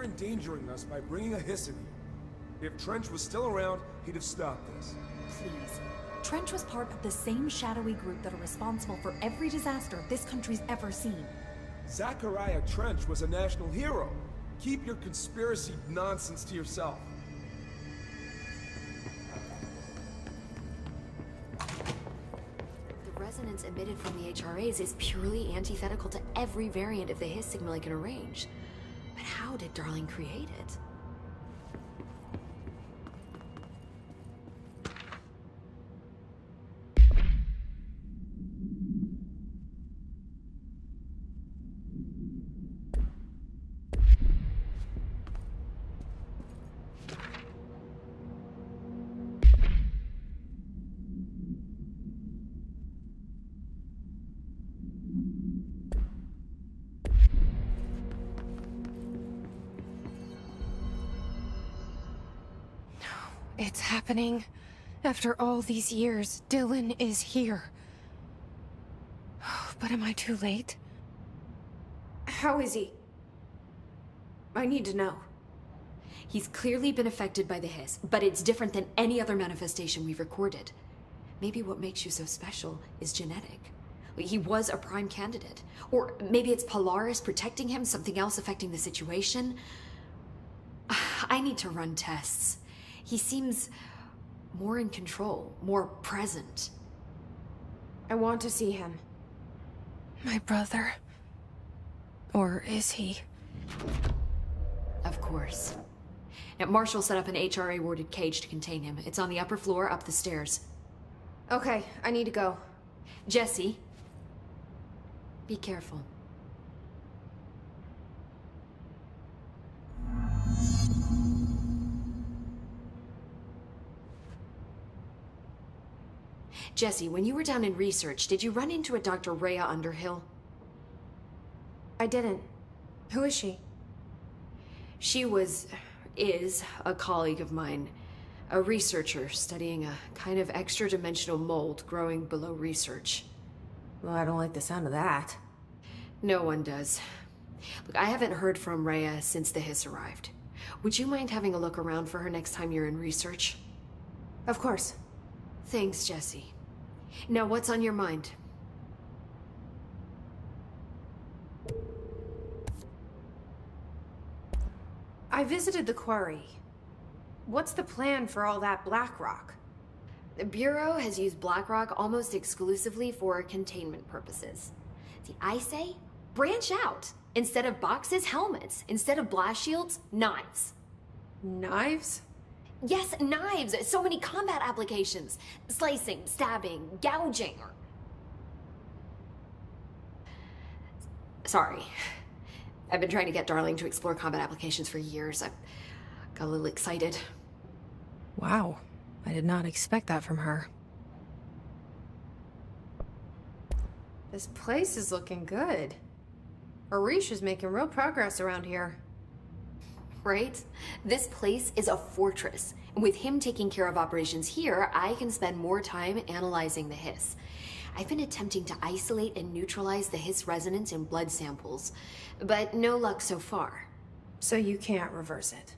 endangering us by bringing a hiss in here. If Trench was still around, he'd have stopped this. Please. Trench was part of the same shadowy group that are responsible for every disaster this country's ever seen. Zachariah Trench was a national hero. Keep your conspiracy nonsense to yourself. The resonance emitted from the HRAs is purely antithetical to every variant of the Hiss signal I can arrange. But how did Darling create it? It's happening. After all these years, Dylan is here. But am I too late? How is he? I need to know. He's clearly been affected by the Hiss, but it's different than any other manifestation we've recorded. Maybe what makes you so special is genetic. He was a prime candidate. Or maybe it's Polaris protecting him, something else affecting the situation. I need to run tests. He seems more in control, more present. I want to see him. My brother. Or is he? Of course. Now, Marshall set up an HRA-warded cage to contain him. It's on the upper floor, up the stairs. Okay, I need to go. Jesse, be careful. Jesse, when you were down in research, did you run into a Dr. Rhea Underhill? I didn't. Who is she? She is a colleague of mine. A researcher studying a kind of extra-dimensional mold growing below research. Well, I don't like the sound of that. No one does. Look, I haven't heard from Rhea since the Hiss arrived. Would you mind having a look around for her next time you're in research? Of course. Thanks, Jesse. Now, what's on your mind? I visited the quarry. What's the plan for all that black rock? The Bureau has used black rock almost exclusively for containment purposes. See, I say, branch out. Instead of boxes, helmets. Instead of blast shields, knives. Knives? Yes, knives! So many combat applications. Slicing, stabbing, gouging, or... Sorry. I've been trying to get Darling to explore combat applications for years. I got a little excited. Wow. I did not expect that from her. This place is looking good. Arish is making real progress around here. Right? This place is a fortress. And with him taking care of operations here, I can spend more time analyzing the Hiss. I've been attempting to isolate and neutralize the Hiss resonance in blood samples, but no luck so far. So you can't reverse it?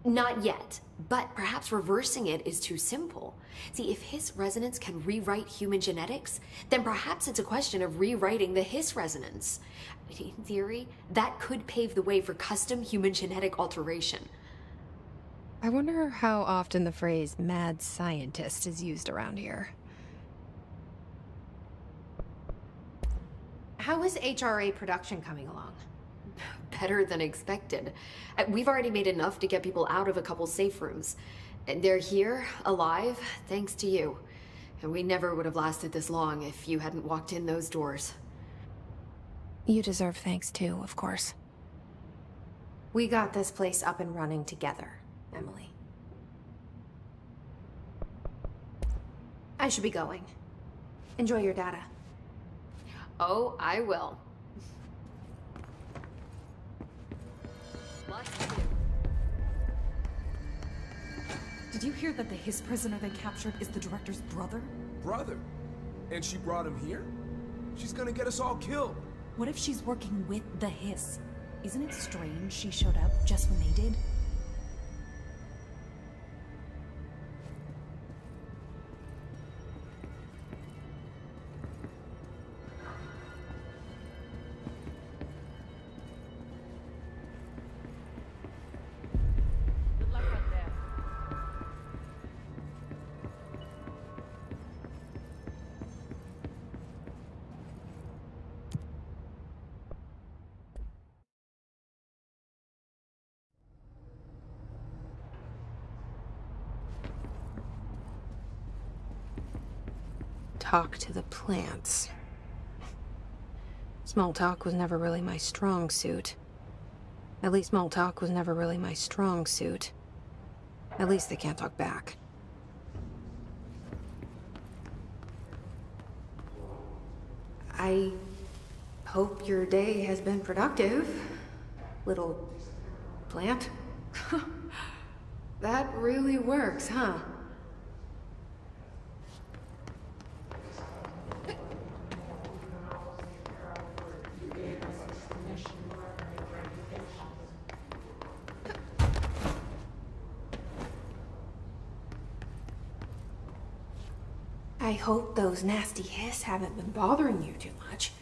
Not yet, but perhaps reversing it is too simple. See, if Hiss resonance can rewrite human genetics, then perhaps it's a question of rewriting the Hiss resonance. In theory, that could pave the way for custom human genetic alteration. I wonder how often the phrase mad scientist is used around here. How is HRA production coming along? Better than expected. We've already made enough to get people out of a couple safe rooms. And they're here, alive, thanks to you. And we never would have lasted this long if you hadn't walked in those doors. You deserve thanks too, of course. We got this place up and running together, Emily. I should be going. Enjoy your data. Oh, I will. Lots to do. Did you hear that the Hiss prisoner they captured is the director's brother? Brother? And she brought him here? She's gonna get us all killed. What if she's working with the Hiss? Isn't it strange she showed up just when they did? Talk to the plants. Small talk was never really my strong suit. At least small talk was never really my strong suit. At least they can't talk back. I hope your day has been productive, little plant. That really works, huh? I hope those nasty hiss haven't been bothering you too much.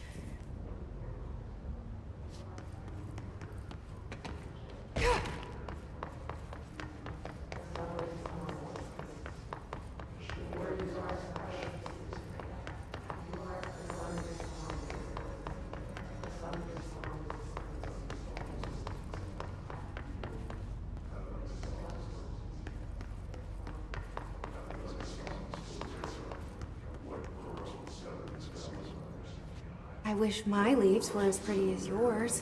I wish my leaves were as pretty as yours.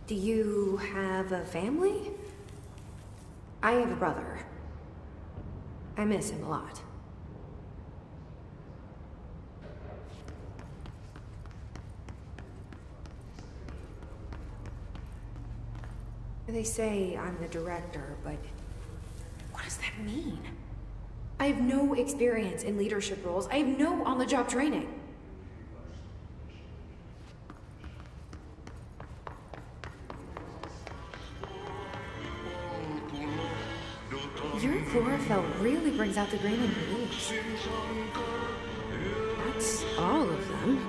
Do you have a family? I have a brother. I miss him a lot. They say I'm the director, but what does that mean? I have no experience in leadership roles. I have no on-the-job training. Your chlorophyll really brings out the green in your leaves. That's all of them.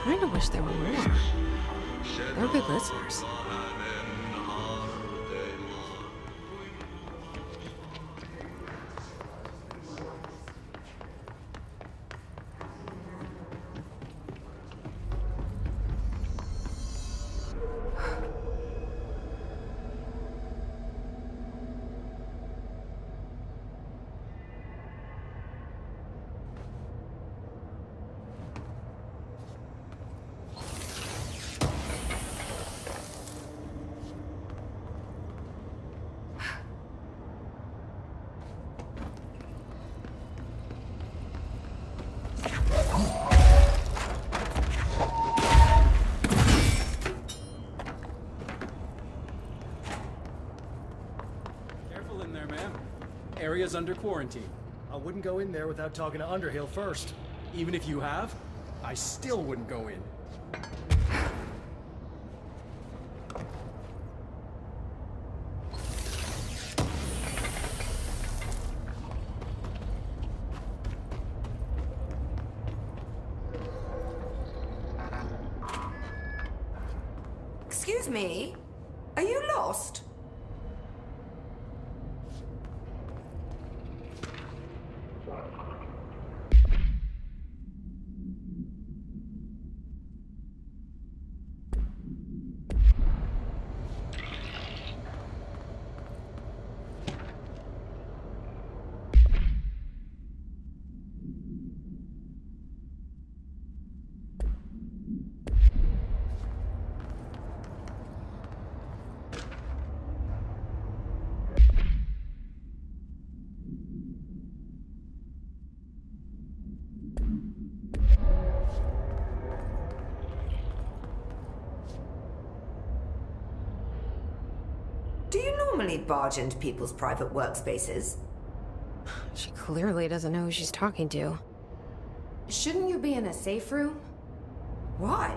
Kinda wish there were more. They're good listeners. Area's under quarantine. I wouldn't go in there without talking to Underhill first. Even if you have, I still wouldn't go in. Excuse me? Are you lost? normally barge into people's private workspaces. She clearly doesn't know who she's talking to. Shouldn't you be in a safe room? Why?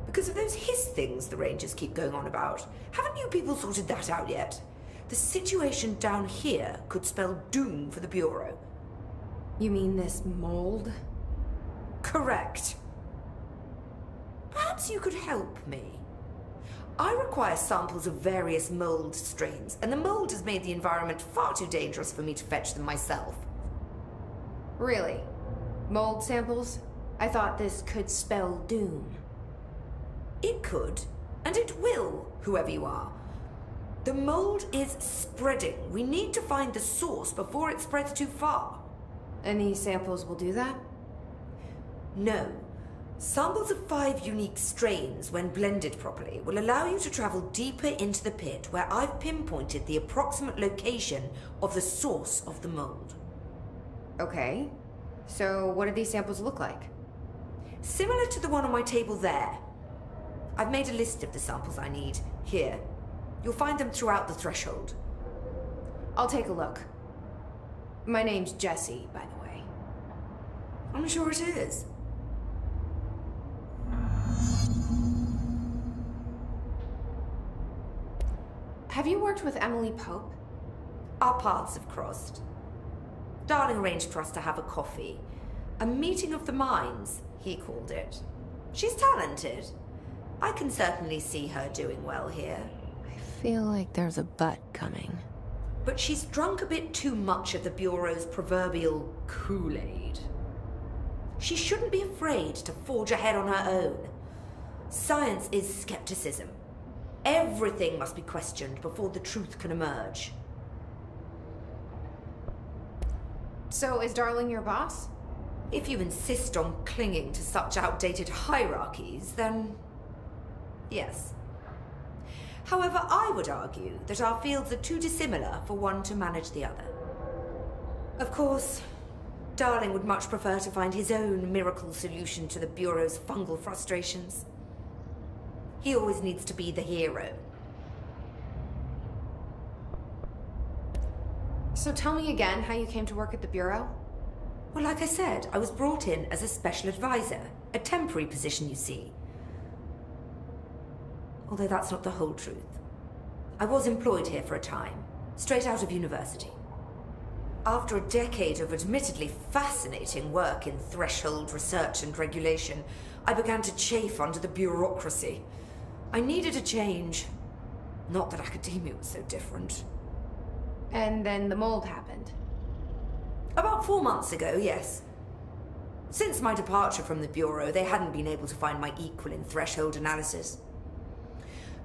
Because of those hiss things the Rangers keep going on about. Haven't you people sorted that out yet? The situation down here could spell doom for the Bureau. You mean this mold? Correct. Perhaps you could help me. I require samples of various mold strains, and the mold has made the environment far too dangerous for me to fetch them myself. Really? Mold samples? I thought this could spell doom. It could, and it will, whoever you are. The mold is spreading. We need to find the source before it spreads too far. And these samples will do that? No. Samples of 5 unique strains, when blended properly, will allow you to travel deeper into the pit where I've pinpointed the approximate location of the source of the mold. Okay. So what do these samples look like? Similar to the one on my table there. I've made a list of the samples I need. Here. You'll find them throughout the threshold. I'll take a look. My name's Jessie, by the way. I'm sure it is. Have you worked with Emily Pope? Our paths have crossed. Darling arranged for us to have a coffee. A meeting of the minds, he called it. She's talented. I can certainly see her doing well here. I feel like there's a but coming. But she's drunk a bit too much of the Bureau's proverbial Kool-Aid. She shouldn't be afraid to forge ahead on her own. Science is skepticism. Everything must be questioned before the truth can emerge. So is Darling your boss? If you insist on clinging to such outdated hierarchies, then yes. However, I would argue that our fields are too dissimilar for one to manage the other. Of course, Darling would much prefer to find his own miracle solution to the Bureau's fungal frustrations. He always needs to be the hero. So tell me again how you came to work at the Bureau? Well, like I said, I was brought in as a special advisor. A temporary position, you see. Although that's not the whole truth. I was employed here for a time, straight out of university. After a decade of admittedly fascinating work in threshold research and regulation, I began to chafe under the bureaucracy. I needed a change. Not that academia was so different. And then the mold happened. About 4 months ago, yes. Since my departure from the Bureau, they hadn't been able to find my equal in threshold analysis.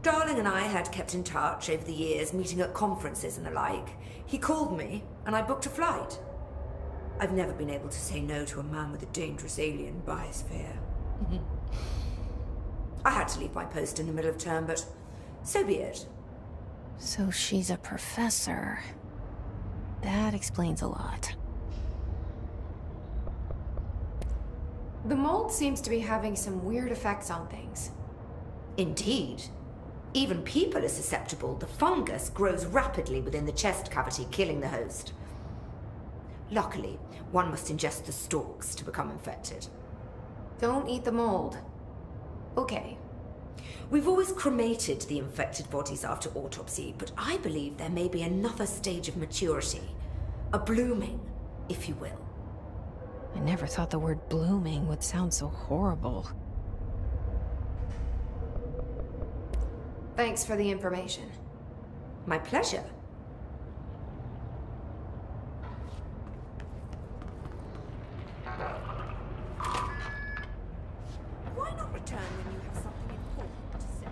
Darling and I had kept in touch over the years, meeting at conferences and the like. He called me, and I booked a flight. I've never been able to say no to a man with a dangerous alien biosphere. I had to leave my post in the middle of term, but so be it. So she's a professor. That explains a lot. The mold seems to be having some weird effects on things. Indeed. Even people are susceptible. The fungus grows rapidly within the chest cavity, killing the host. Luckily, one must ingest the stalks to become infected. Don't eat the mold. Okay. We've always cremated the infected bodies after autopsy, but I believe there may be another stage of maturity. A blooming, if you will. I never thought the word blooming would sound so horrible. Thanks for the information. My pleasure. Why not return when you have something important to say?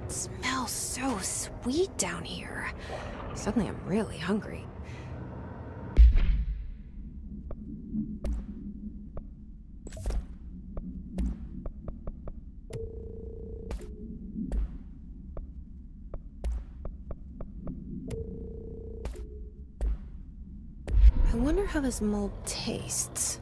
It smells so sweet down here. Suddenly I'm really hungry. I wonder how this mold tastes.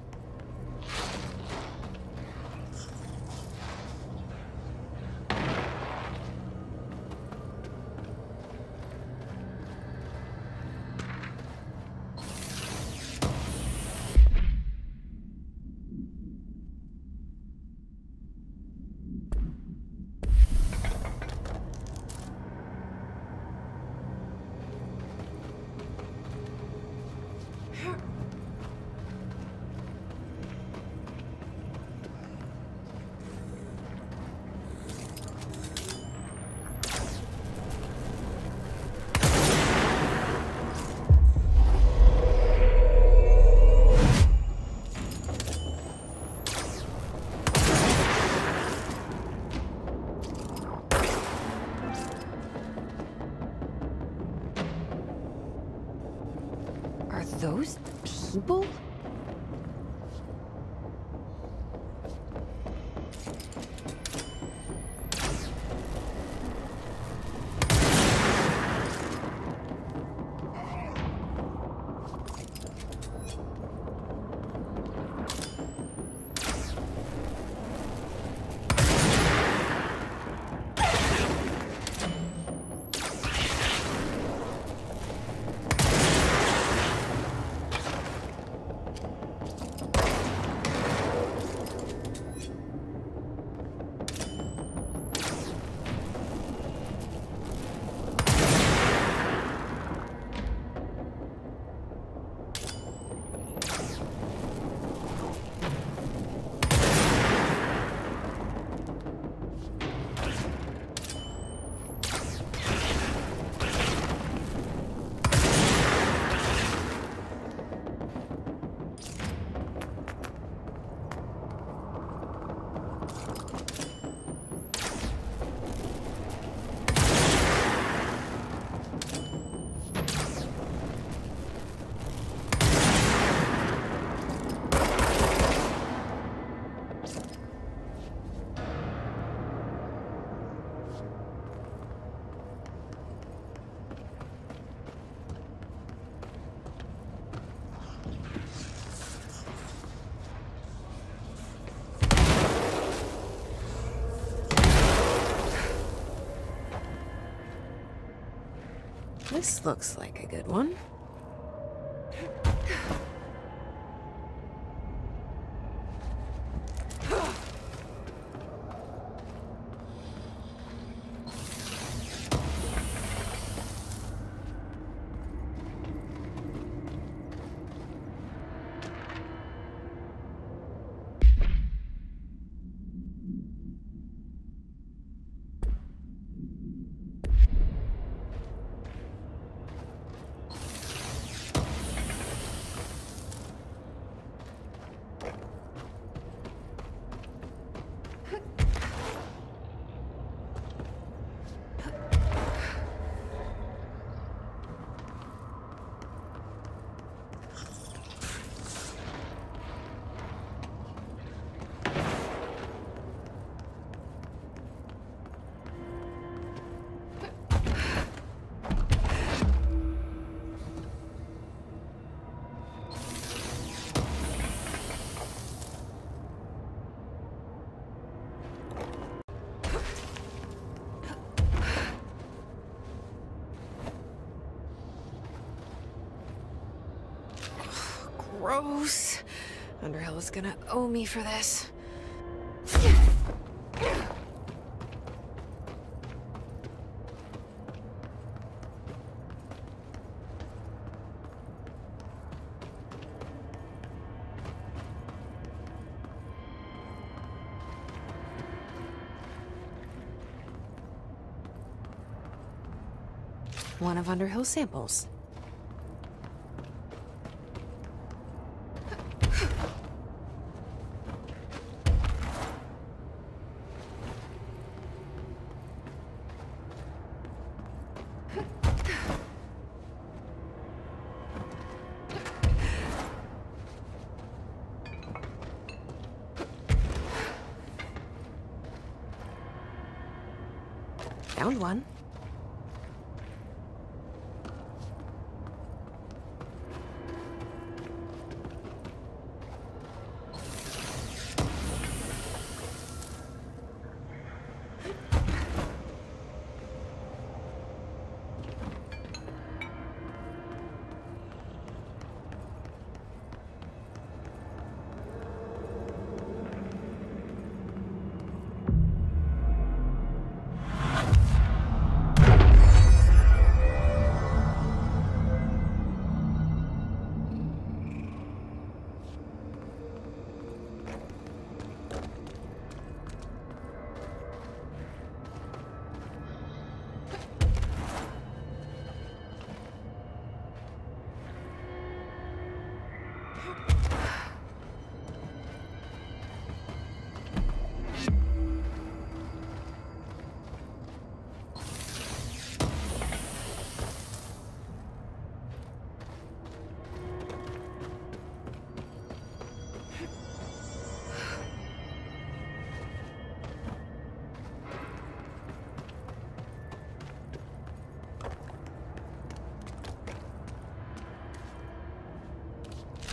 those people? This looks like a good one. Gross. Underhill is gonna owe me for this. One of Underhill's samples. Found one.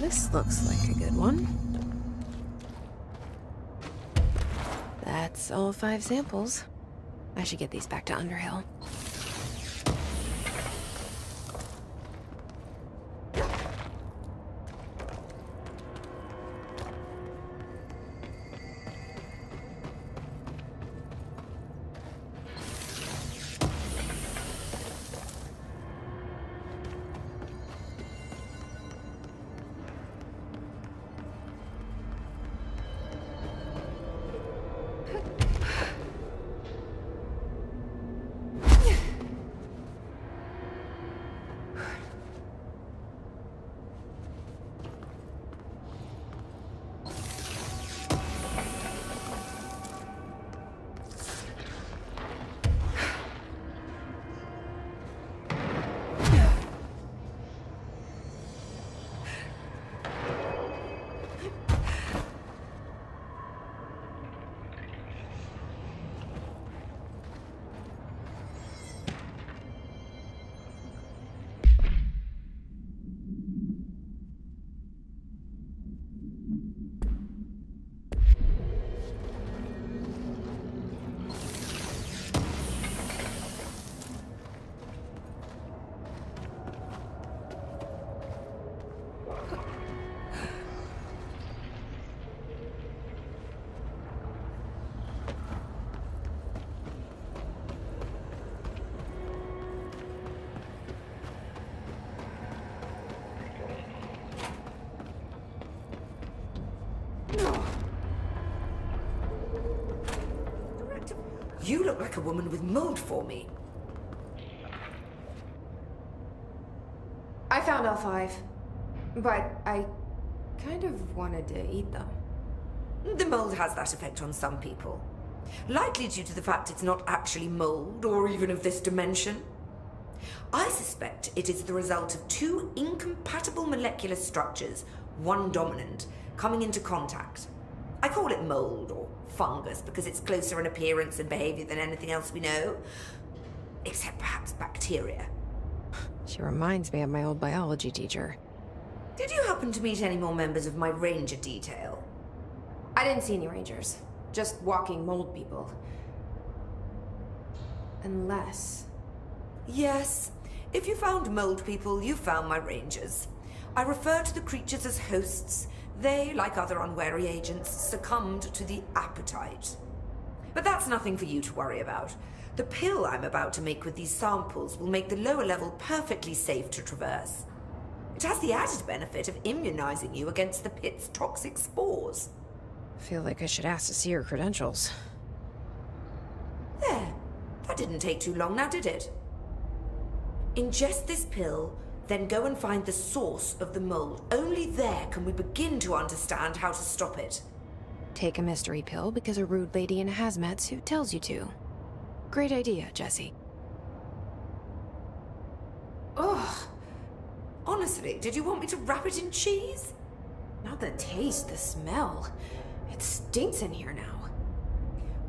This looks like a good one. That's all 5 samples. I should get these back to Underhill. You look like a woman with mold for me. I found all 5, but I kind of wanted to eat them. The mold has that effect on some people. Likely due to the fact it's not actually mold, or even of this dimension. I suspect it is the result of 2 incompatible molecular structures, one dominant, coming into contact. I call it mold, or fungus, because it's closer in appearance and behavior than anything else we know. Except perhaps bacteria. She reminds me of my old biology teacher. Did you happen to meet any more members of my ranger detail? I didn't see any rangers. Just walking mold people. Unless... Yes. If you found mold people, you found my rangers. I refer to the creatures as hosts. They, like other unwary agents, succumbed to the appetite. But that's nothing for you to worry about. The pill I'm about to make with these samples will make the lower level perfectly safe to traverse. It has the added benefit of immunizing you against the pit's toxic spores. I feel like I should ask to see her credentials. There. That didn't take too long now, did it? Ingest this pill, then go and find the source of the mold. Only there can we begin to understand how to stop it. Take a mystery pill because a rude lady in a hazmat suit tells you to. Great idea, Jesse. Ugh. Honestly, did you want me to wrap it in cheese? Not the taste, the smell. It stinks in here now.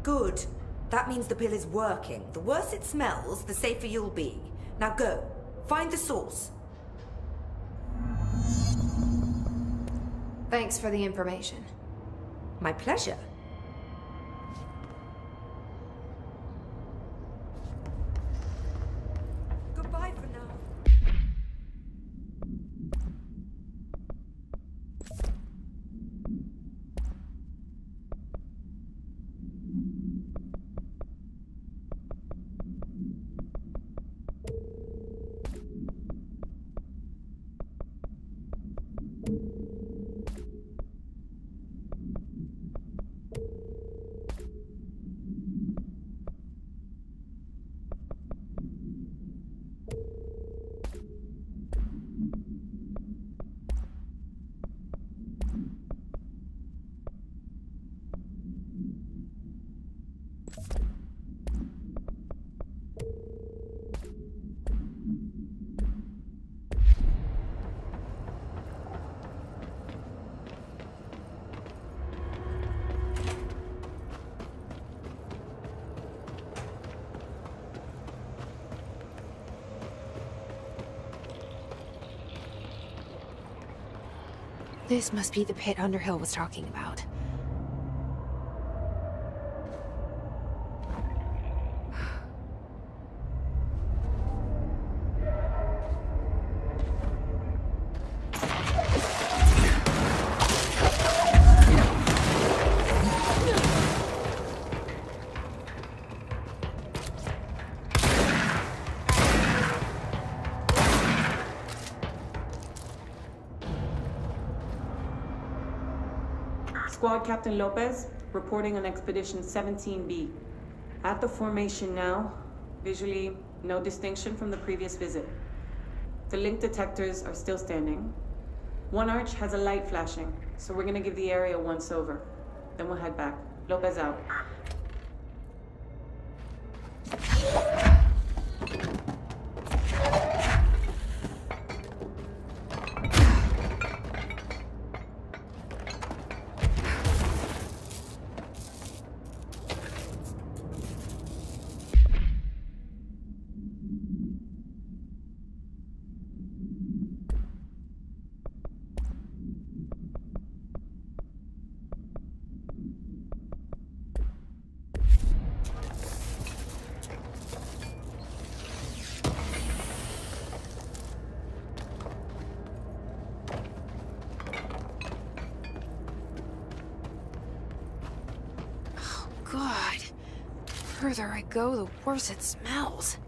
Good. That means the pill is working. The worse it smells, the safer you'll be. Now go. Find the source. Thanks for the information. My pleasure. Goodbye for now. This must be the pit Underhill was talking about. Squad Captain Lopez, reporting on Expedition 17B. At the formation now, visually, no distinction from the previous visit. The link detectors are still standing. One arch has a light flashing, so we're gonna give the area a once-over. Then we'll head back. Lopez out. God. The further I go, the worse it smells.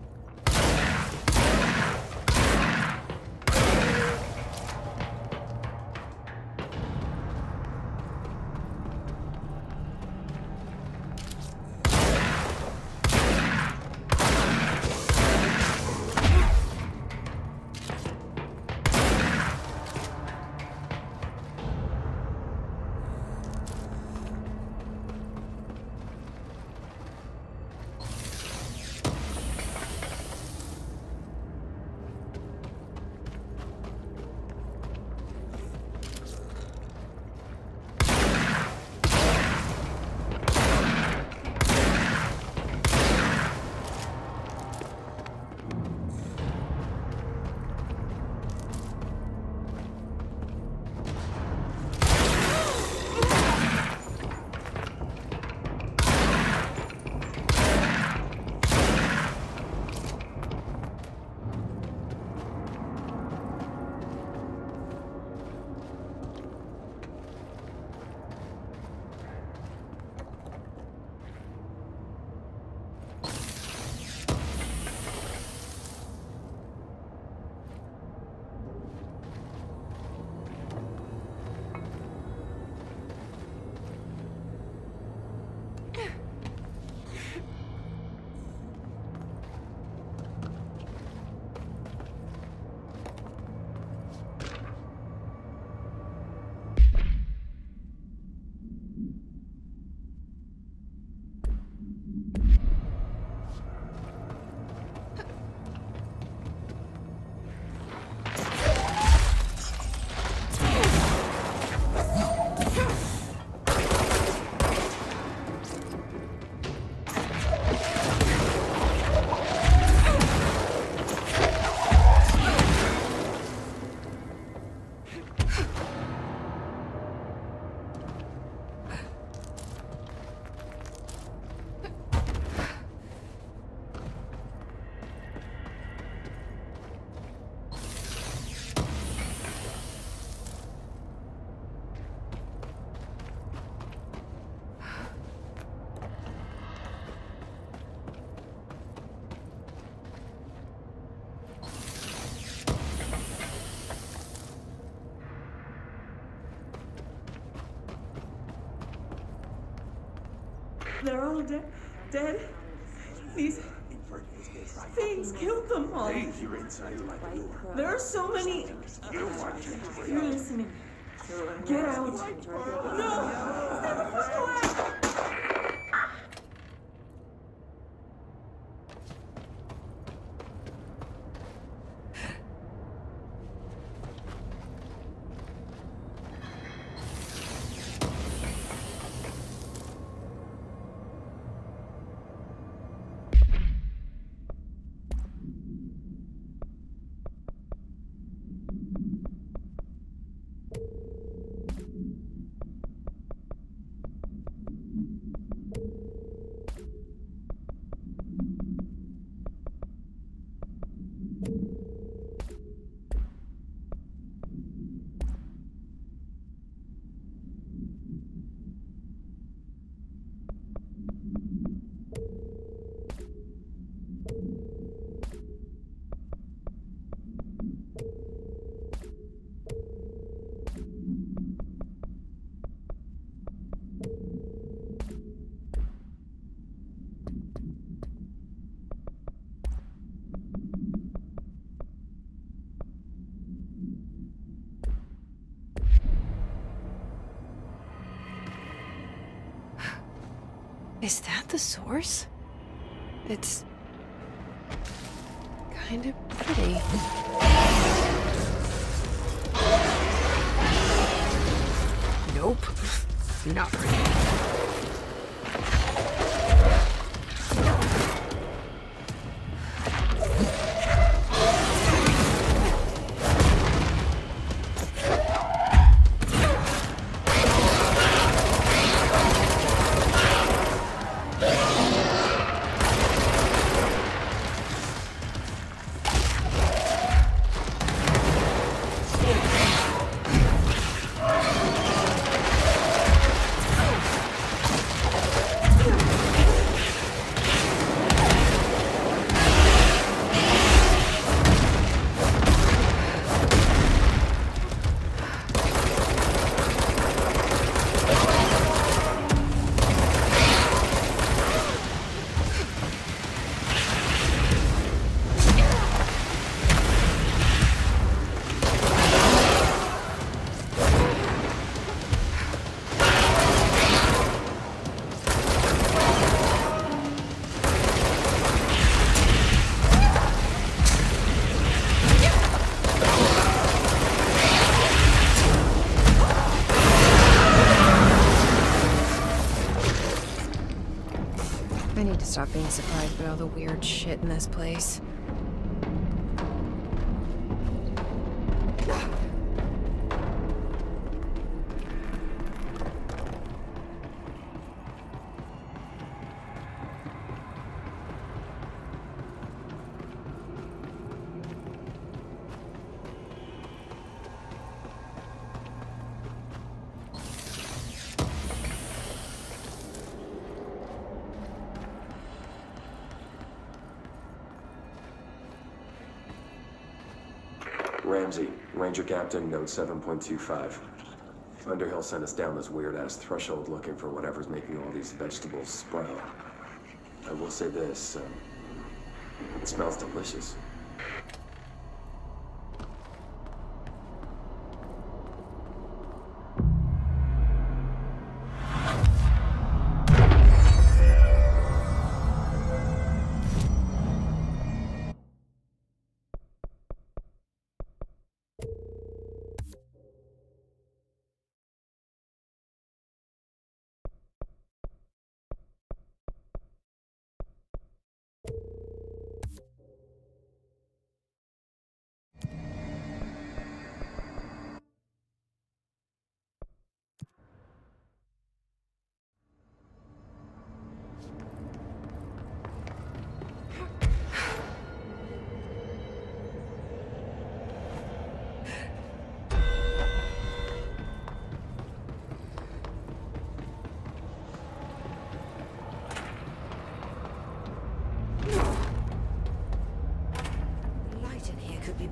They're all dead. These things killed them all. There are so many. You're listening. Get out. No! Is that the source? It's kind of pretty. Nope. Not pretty. I need to stop being surprised by all the weird shit in this place. Ramsey, Ranger Captain, note 7.25. Underhill sent us down this weird-ass threshold looking for whatever's making all these vegetables sprout. I will say this, it smells delicious.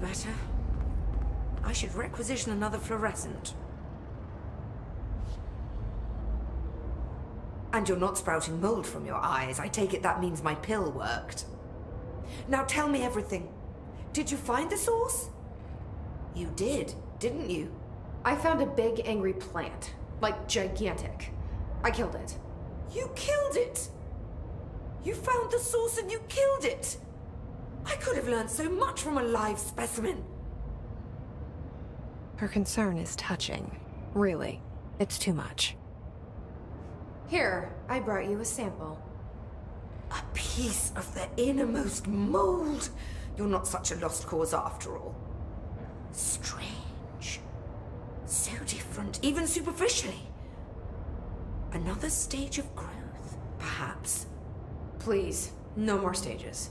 Better. I should requisition another fluorescent. And you're not sprouting mold from your eyes. I take it that means my pill worked. Now tell me everything. Did you find the source? You did, didn't you? I found a big, angry plant. Like, gigantic. I killed it. You killed it? You found the source and you killed it? I could have learned so much from a live specimen. Her concern is touching. Really. It's too much. Here, I brought you a sample. A piece of the innermost mold. You're not such a lost cause after all. Strange. So different, even superficially. Another stage of growth, perhaps. Please, no more stages.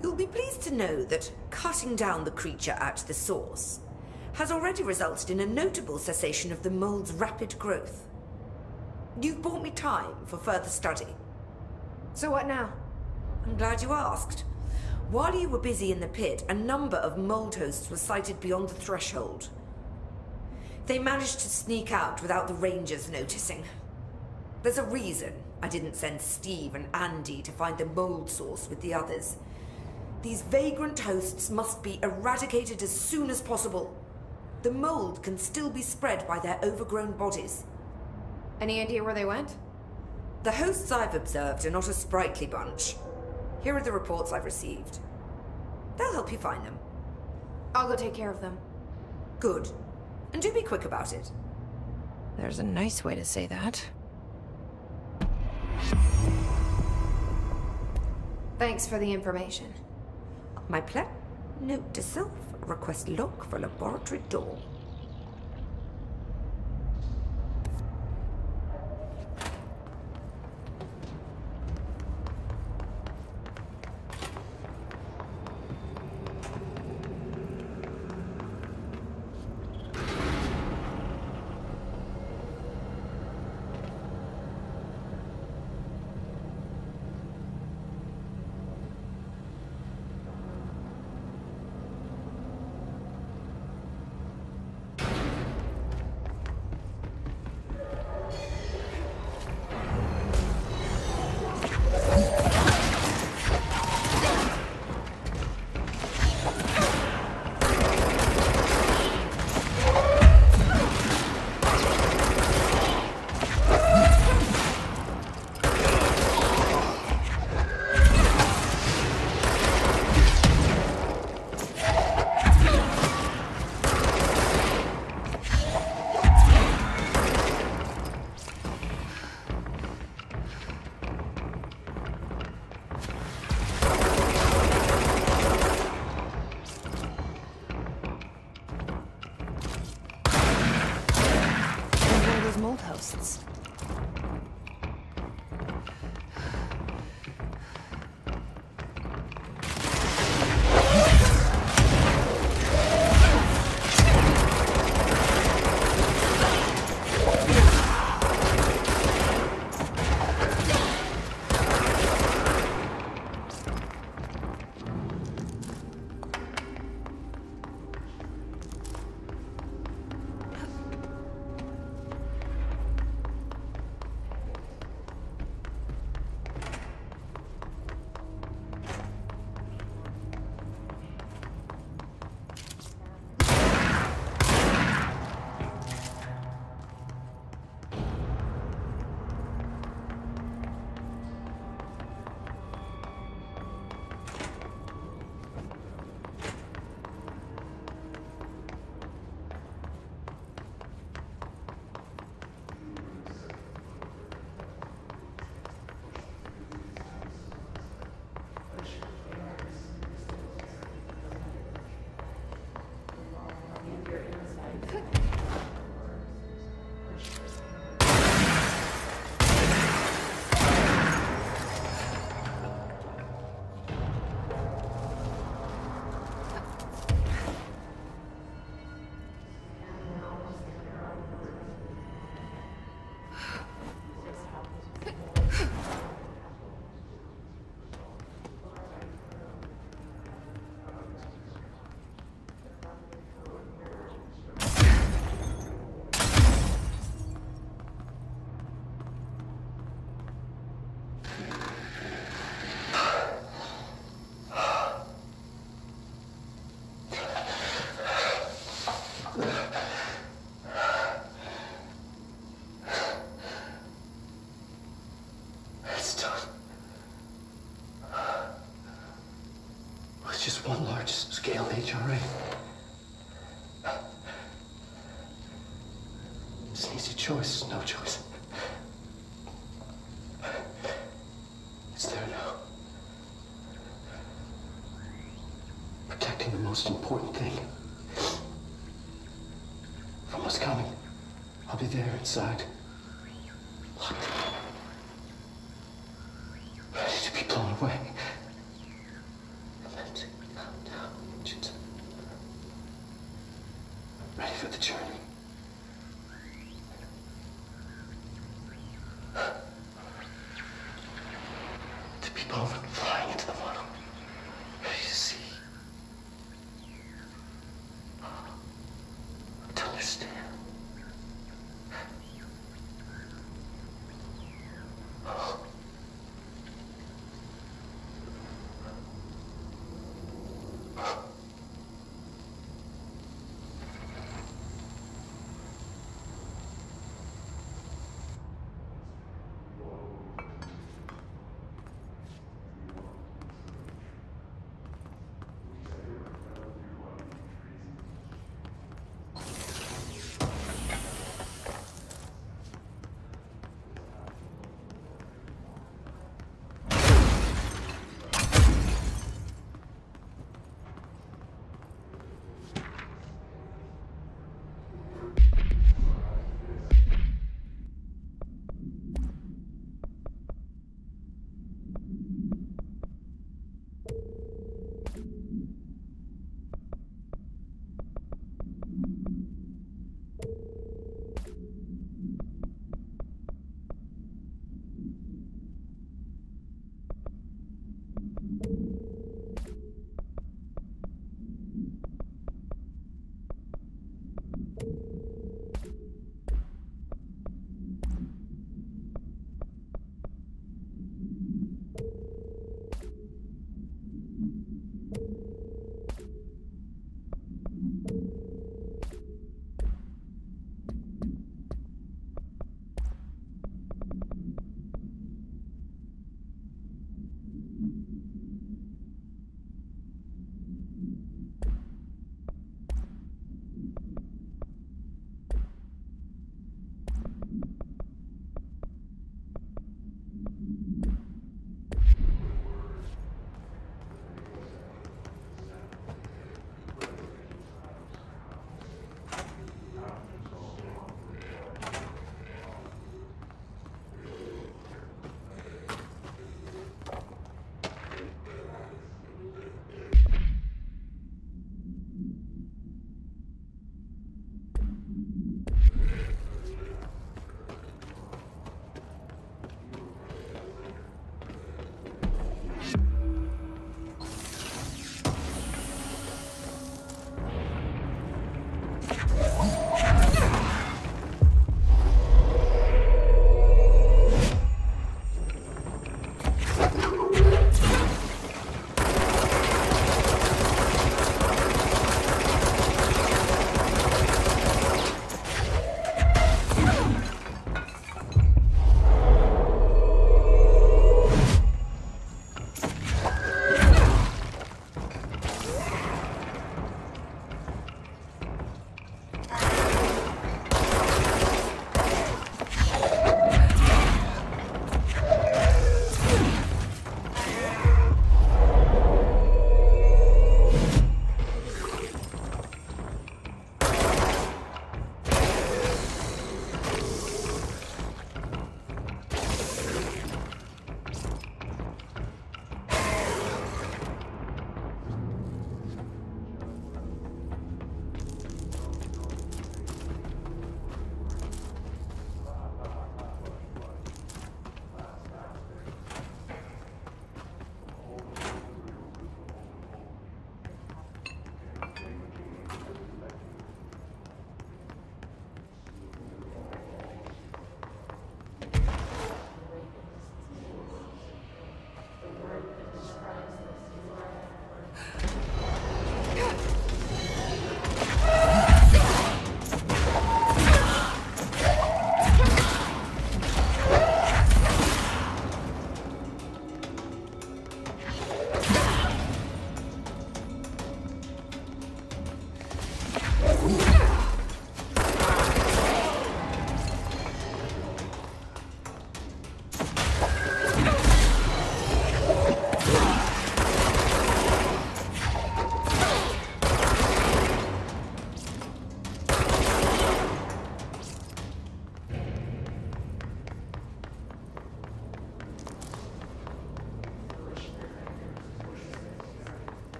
You'll be pleased to know that cutting down the creature at the source has already resulted in a notable cessation of the mold's rapid growth. You've bought me time for further study. So what now? I'm glad you asked. While you were busy in the pit, a number of mold hosts were sighted beyond the threshold. They managed to sneak out without the Rangers noticing. There's a reason I didn't send Steve and Andy to find the mold source with the others. These vagrant hosts must be eradicated as soon as possible. The mold can still be spread by their overgrown bodies. Any idea where they went? The hosts I've observed are not a sprightly bunch. Here are the reports I've received. They'll help you find them. I'll go take care of them. Good. And do be quick about it. There's a nice way to say that. Thanks for the information. My pleasure. Note to self, request lock for laboratory door. Mold hosts. Just one large-scale HRA. It's an easy choice, no choice. It's there now. Protecting the most important thing from what's coming. I'll be there inside. Locked. Ready to be blown away. Ready for the journey. To be blown flying into the funnel. Ready to see. To understand.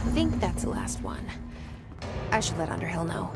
I think that's the last one. I should let Underhill know.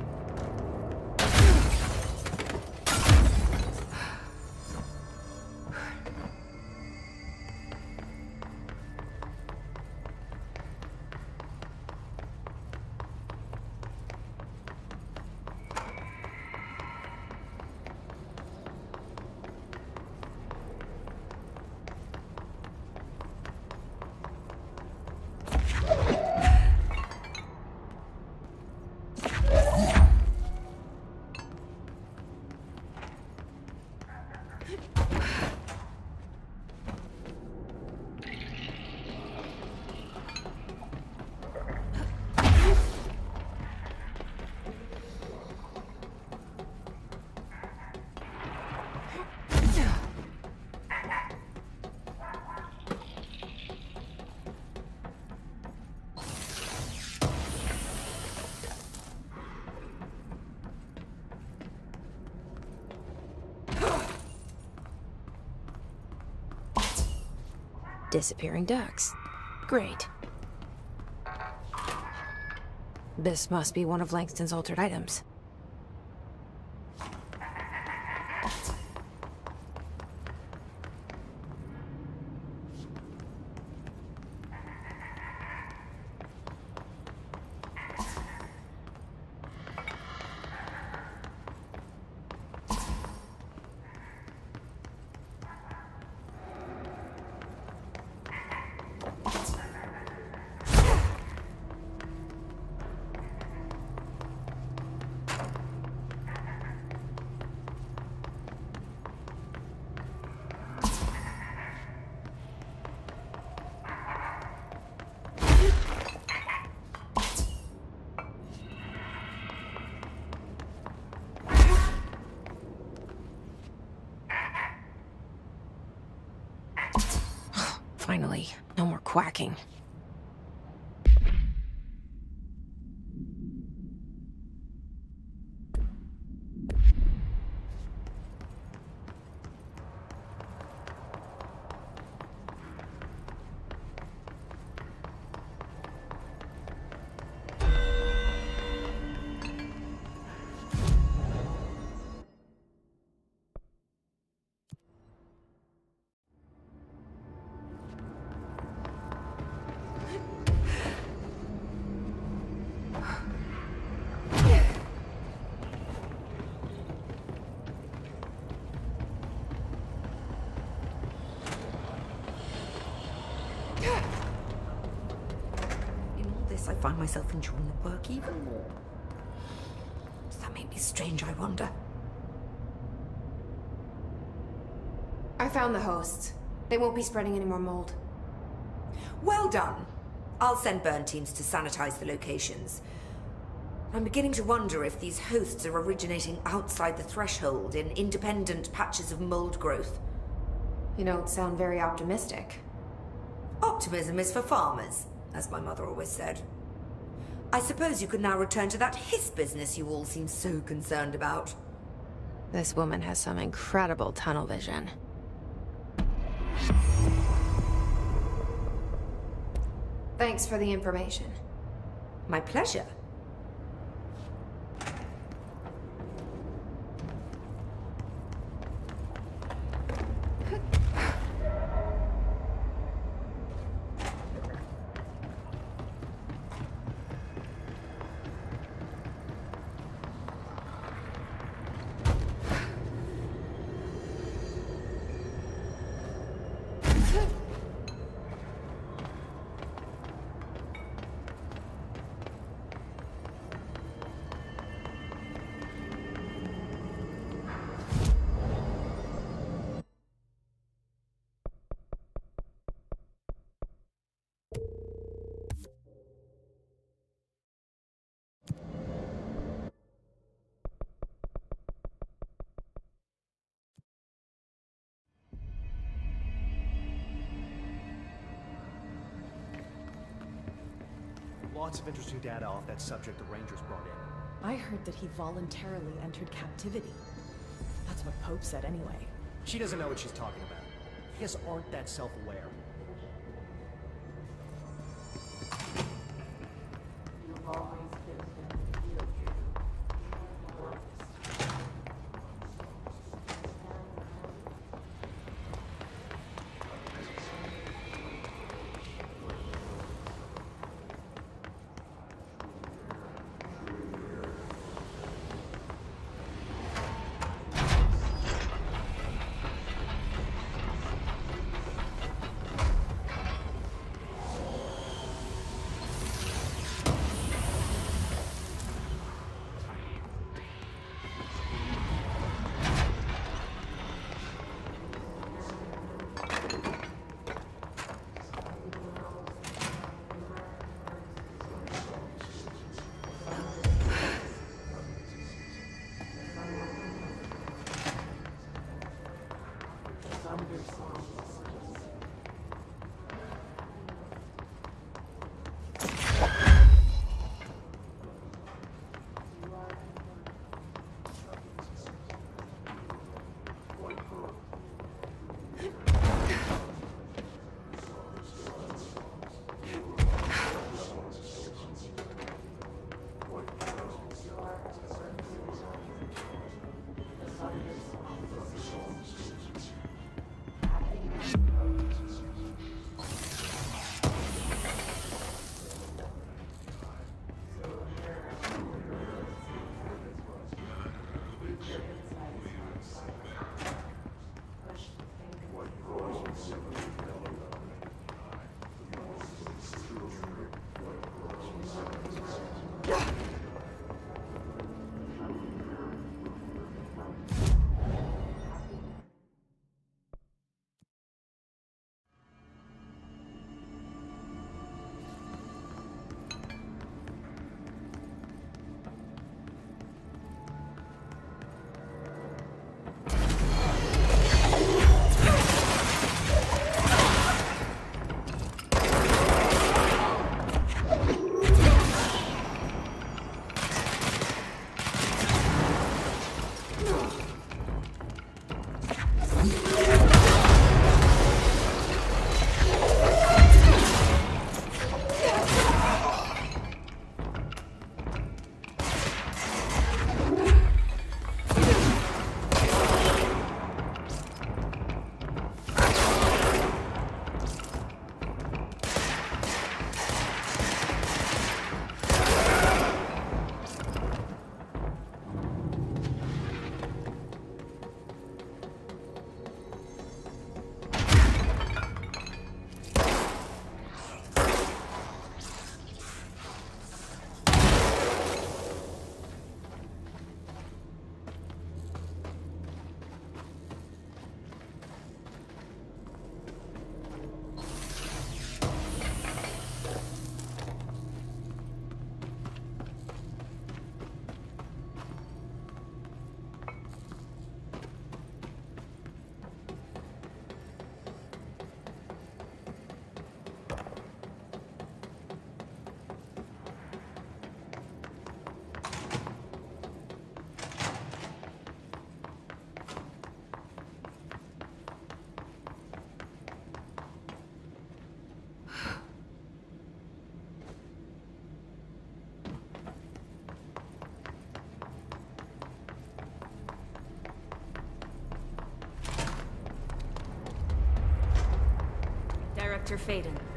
Disappearing ducks. Great. This must be one of Langston's altered items. Finally, no more quacking. I find myself enjoying the work even more. Does that make me strange, I wonder? I found the hosts. They won't be spreading any more mold. Well done. I'll send burn teams to sanitize the locations. I'm beginning to wonder if these hosts are originating outside the threshold in independent patches of mold growth. You don't sound very optimistic. Optimism is for farmers, as my mother always said. I suppose you could now return to that hiss business you all seem so concerned about. This woman has some incredible tunnel vision. Thanks for the information. My pleasure. Lots of interesting data off that subject the Rangers brought in. I heard that he voluntarily entered captivity. That's what Pope said anyway. She doesn't know what she's talking about. You guys aren't that self-aware. Dr. Faden.